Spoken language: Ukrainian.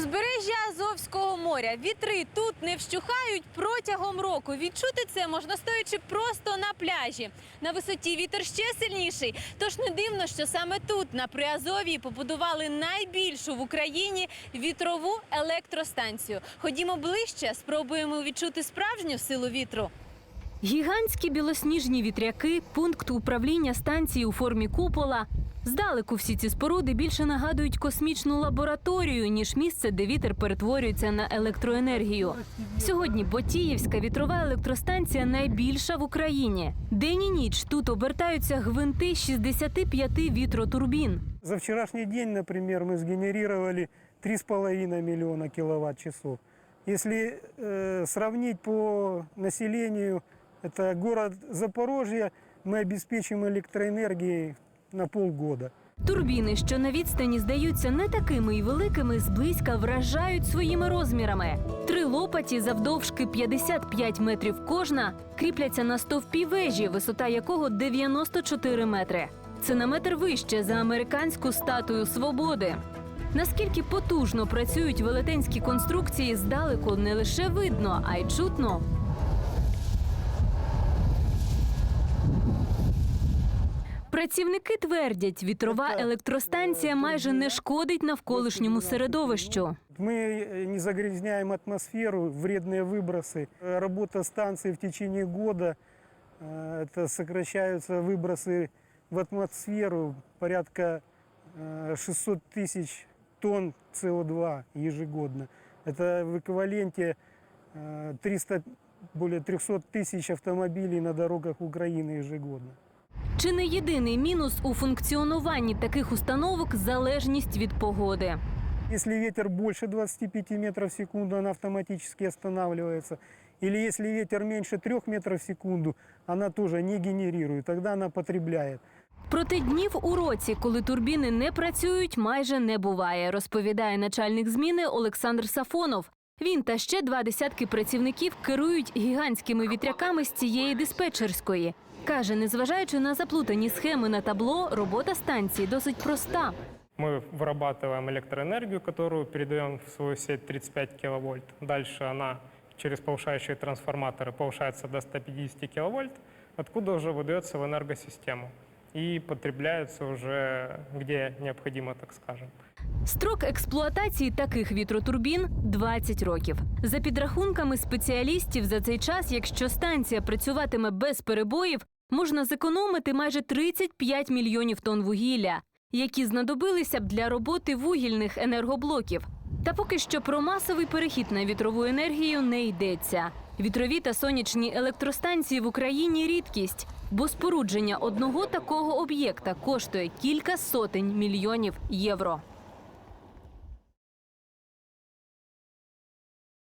Узбережжя Азовського моря. Вітри тут не вщухають протягом року. Відчути це можна, стоячи просто на пляжі. На висоті вітер ще сильніший. Тож не дивно, що саме тут, на Приазов'ї, побудували найбільшу в Україні вітрову електростанцію. Ходімо ближче, спробуємо відчути справжню силу вітру. Гігантські білосніжні вітряки – пункт управління станції у формі купола. Здалеку всі ці споруди більше нагадують космічну лабораторію, ніж місце, де вітер перетворюється на електроенергію. Сьогодні Ботіївська вітрова електростанція найбільша в Україні. День і ніч тут обертаються гвинти 65 вітротурбін. За вчорашній день, наприклад, ми згенерували 3,5 мільйона кіловат-часов. Если сравнить по населению, это город Запорожье, мы обеспечим электроэнергией на полгода. Турбіни, що на відстані здаються не такими й великими, зблизька вражають своїми розмірами. 3 лопаті завдовжки 55 метрів кожна кріпляться на стовпі вежі, висота якого 94 метри. Це на метр вище за американську статую свободи. Наскільки потужно працюють велетенські конструкції, здалеку не лише видно, а й чутно. Працівники твердять, вітрова електростанція майже не шкодить навколишньому середовищу. Мы не загрязняем атмосферу, вредные выбросы. Работа станции в течение года, это сокращаются выбросы в атмосферу порядка 600 тысяч тонн СО2 ежегодно. Это в эквиваленте более 300 тысяч автомобилей на дорогах Украины ежегодно. Чи не єдиний мінус у функціонуванні таких установок – залежність від погоди? Если ветер больше 25 метров в секунду, она автоматически останавливается. Или если ветер меньше 3 метров в секунду, она тоже не генерирует, тогда она потребляет. Проте днів у році, коли турбіни не працюють, майже не буває, розповідає начальник зміни Олександр Сафонов. Він та ще 20 працівників керують гігантськими вітряками з цієї диспетчерської. Каже, незважаючи на заплутані схеми на табло, робота станції досить проста. Мы вырабатываем электроэнергию, которую передаем в свою сеть 35 киловольт. Дальше она через повышающие трансформаторы повышается до 150 киловольт, откуда уже выдается в энергосистему и потребляется уже где необходимо, так скажем. Строк експлуатації таких вітротурбін – 20 років. За підрахунками спеціалістів, за цей час, якщо станція працюватиме без перебоїв, можна зекономити майже 35 мільйонів тонн вугілля, які знадобилися б для роботи вугільних енергоблоків. Та поки що про масовий перехід на вітрову енергію не йдеться. Вітрові та сонячні електростанції в Україні – рідкість, бо спорудження одного такого об'єкта коштує кілька сотень мільйонів євро.